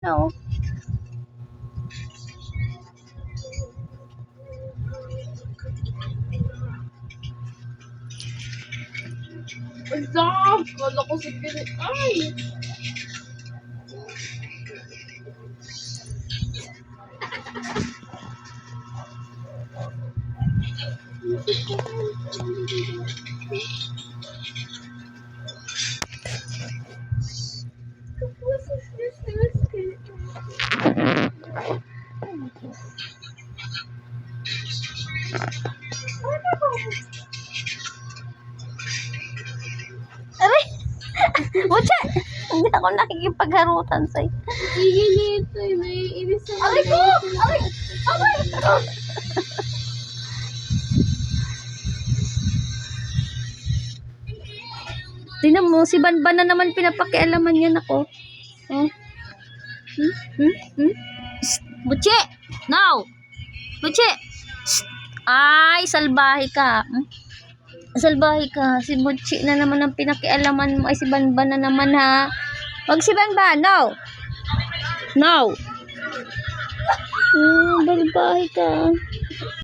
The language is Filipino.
No. Stop! Kala ko si Pili. Ay! Aray! Butya! Hindi ako nakikipagharutan sa'yo. Iginit ay naiinis ako. Aray ko! Aray! Aray! Tingnan mo, si Banban na naman pinapakialaman yan ako. Oh. Shh, Butche! Now! Butche! Shh. Ay, salbahe ka. Salbahe ka. Si Butche na naman ang pinakialaman mo. Ay, si Banban na naman ha. Wag si Banban. No! No! Salbahe ka.